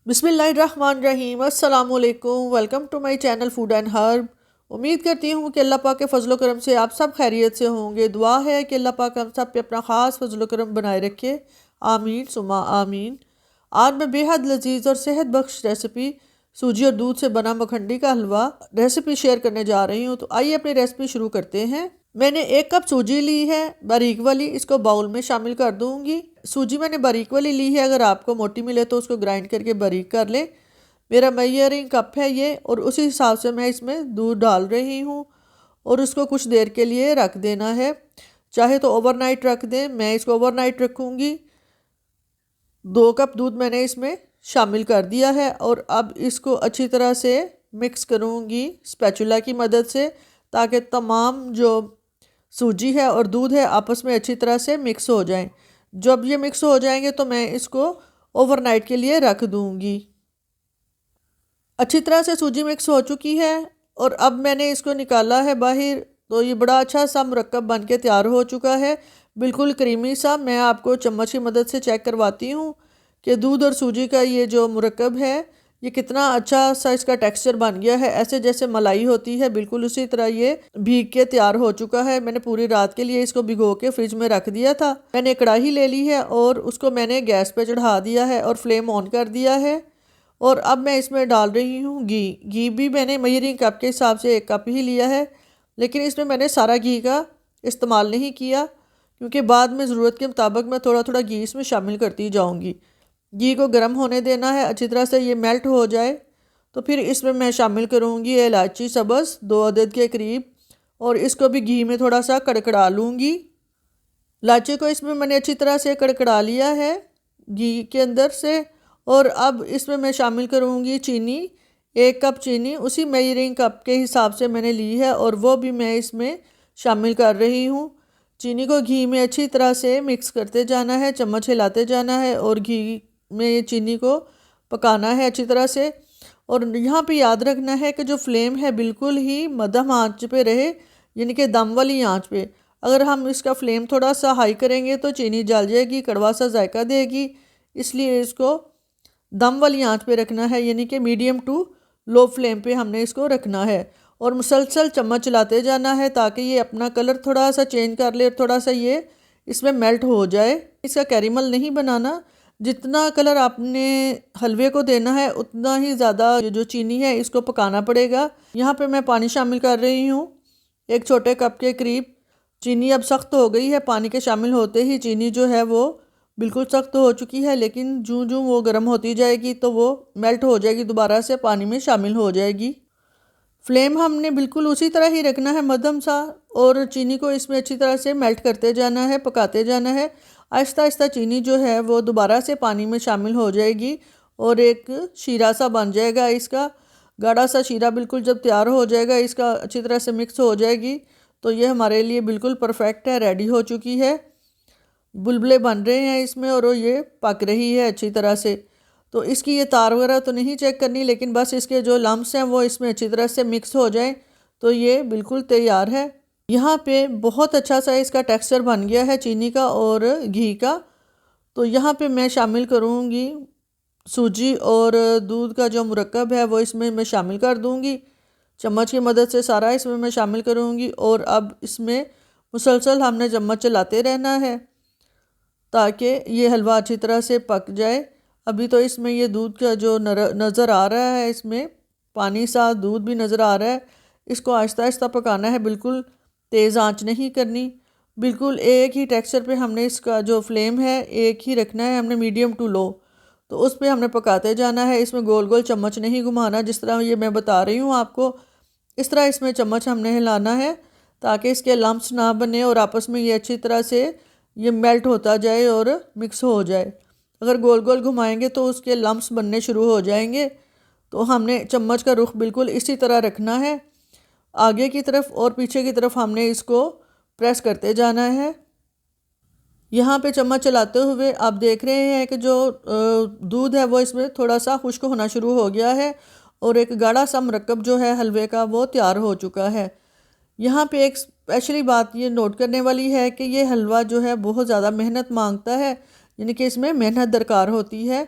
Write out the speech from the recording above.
बिस्मिल्लाहिर्रहमानिर्रहीम। अस्सलाम वालेकुम। Welcome to my channel food and herb. उम्मीद करती हूँ कि अल्लाह पाक के फजल करम से आप सब खैरियत से होंगे। दुआ है कि अल्लाह पाक हम सब पे अपना ख़ास फजल करम बनाए रखे। आमीन सुमा आमीन। आज मैं बेहद लजीज और सेहत बख्श रेसिपी सूजी और दूध से बना मखंडी का हलवा रेसिपी शेयर करने जा रही हूँ। तो आइए अपनी रेसिपी शुरू करते हैं। मैंने 1 कप सूजी ली है बारीक वाली, इसको बाउल में शामिल कर दूंगी। सूजी मैंने बारीक वाली ली है, अगर आपको मोटी मिले तो उसको ग्राइंड करके बारीक कर लें। मेरा मेजरिंग कप है ये, और उसी हिसाब से मैं इसमें दूध डाल रही हूँ और उसको कुछ देर के लिए रख देना है। चाहे तो ओवरनाइट रख दें, मैं इसको ओवरनाइट रखूँगी। 2 कप दूध मैंने इसमें शामिल कर दिया है और अब इसको अच्छी तरह से मिक्स करूँगी स्पैचुला की मदद से, ताकि तमाम जो सूजी है और दूध है आपस में अच्छी तरह से मिक्स हो जाएं। जब ये मिक्स हो जाएंगे तो मैं इसको ओवरनाइट के लिए रख दूँगी। अच्छी तरह से सूजी मिक्स हो चुकी है और अब मैंने इसको निकाला है बाहर। तो ये बड़ा अच्छा सा मुरक्कब बन के तैयार हो चुका है, बिल्कुल क्रीमी सा। मैं आपको चम्मच की मदद से चेक करवाती हूँ कि दूध और सूजी का ये जो मुरक्कब है ये कितना अच्छा सा इसका टेक्सचर बन गया है। ऐसे जैसे मलाई होती है बिल्कुल उसी तरह ये भीग के तैयार हो चुका है। मैंने पूरी रात के लिए इसको भिगो के फ्रिज में रख दिया था। मैंने कढ़ाई ले ली है और उसको मैंने गैस पे चढ़ा दिया है और फ्लेम ऑन कर दिया है। और अब मैं इसमें डाल रही हूँ घी भी मैंने मेजरिंग कप के हिसाब से 1 कप ही लिया है, लेकिन इसमें मैंने सारा घी का इस्तेमाल नहीं किया क्योंकि बाद में ज़रूरत के मुताबिक मैं थोड़ा थोड़ा घी इसमें शामिल करती जाऊँगी। घी को गर्म होने देना है, अच्छी तरह से ये मेल्ट हो जाए तो फिर इसमें मैं शामिल करूँगी इलायची सब्ज़ 2 अदद के करीब, और इसको भी घी में थोड़ा सा कड़कड़ा लूँगी। इलायची को इसमें मैंने अच्छी तरह से कड़कड़ा लिया है घी के अंदर से। और अब इसमें मैं शामिल करूँगी चीनी, 1 कप चीनी उसी मेजरिंग कप के हिसाब से मैंने ली है और वो भी मैं इसमें शामिल कर रही हूँ। चीनी को घी में अच्छी तरह से मिक्स करते जाना है, चम्मच हिलाते जाना है और घी में चीनी को पकाना है अच्छी तरह से। और यहाँ पे याद रखना है कि जो फ्लेम है बिल्कुल ही मध्यम आंच पे रहे, यानी कि दम वाली आंच पे। अगर हम इसका फ्लेम थोड़ा सा हाई करेंगे तो चीनी जल जाएगी, कड़वा सा जायका देगी, इसलिए इसको दम वाली आंच पे रखना है, यानी कि मीडियम टू लो फ्लेम पे हमने इसको रखना है। और मुसलसल चम्मच चलाते जाना है ताकि ये अपना कलर थोड़ा सा चेंज कर ले और थोड़ा सा ये इसमें मेल्ट हो जाए। इसका कैरेमल नहीं बनाना, जितना कलर आपने हलवे को देना है उतना ही ज़्यादा जो चीनी है इसको पकाना पड़ेगा। यहाँ पे मैं पानी शामिल कर रही हूँ 1 छोटे कप के करीब। चीनी अब सख्त हो गई है, पानी के शामिल होते ही चीनी जो है वो बिल्कुल सख्त हो चुकी है, लेकिन जूं जूं वो गर्म होती जाएगी तो वो मेल्ट हो जाएगी, दोबारा से पानी में शामिल हो जाएगी। फ्लेम हमने बिल्कुल उसी तरह ही रखना है मध्यम सा, और चीनी को इसमें अच्छी तरह से मेल्ट करते जाना है, पकाते जाना है। आहिस्ता आहिस्ता चीनी जो है वो दोबारा से पानी में शामिल हो जाएगी और एक शीरा सा बन जाएगा इसका। गाढ़ा सा शीरा बिल्कुल जब तैयार हो जाएगा, इसका अच्छी तरह से मिक्स हो जाएगी, तो ये हमारे लिए बिल्कुल परफेक्ट है, रेडी हो चुकी है। बुलबुले बन रहे हैं इसमें और ये पक रही है अच्छी तरह से। तो इसकी ये तार वगैरह तो नहीं चेक करनी, लेकिन बस इसके जो लम्ब्स हैं वो इसमें अच्छी तरह से मिक्स हो जाएं तो ये बिल्कुल तैयार है। यहाँ पे बहुत अच्छा सा इसका टेक्सचर बन गया है चीनी का और घी का। तो यहाँ पे मैं शामिल करूँगी सूजी और दूध का जो मुरक्कब है वो इसमें मैं शामिल कर दूँगी। चम्मच की मदद से सारा इसमें मैं शामिल करूँगी और अब इसमें मुसलसल हमने चम्मच चलाते रहना है ताकि ये हलवा अच्छी तरह से पक जाए। अभी तो इसमें ये दूध का जो नज़र आ रहा है, इसमें पानी सा दूध भी नज़र आ रहा है। इसको आहिस्ता आहिस्ता पकाना है, बिल्कुल तेज़ आंच नहीं करनी। बिल्कुल एक ही टेक्सचर पे हमने इसका जो फ्लेम है एक ही रखना है, हमने मीडियम टू लो, तो उस पर हमने पकाते जाना है। इसमें गोल गोल चम्मच नहीं घुमाना, जिस तरह ये मैं बता रही हूँ आपको, इस तरह इसमें चम्मच हमने हिलाना है ताकि इसके लम्प्स ना बने और आपस में ये अच्छी तरह से ये मेल्ट होता जाए और मिक्स हो जाए। अगर गोल गोल घुमाएंगे तो उसके लम्प्स बनने शुरू हो जाएंगे। तो हमने चम्मच का रुख बिल्कुल इसी तरह रखना है, आगे की तरफ और पीछे की तरफ हमने इसको प्रेस करते जाना है। यहाँ पे चम्मच चलाते हुए आप देख रहे हैं कि जो दूध है वो इसमें थोड़ा सा खुश्क होना शुरू हो गया है और एक गाढ़ा सा मुरक्कब जो है हलवे का वो तैयार हो चुका है। यहाँ पे एक स्पेशली बात ये नोट करने वाली है कि ये हलवा जो है बहुत ज़्यादा मेहनत मांगता है, यानी कि इसमें मेहनत दरकार होती है।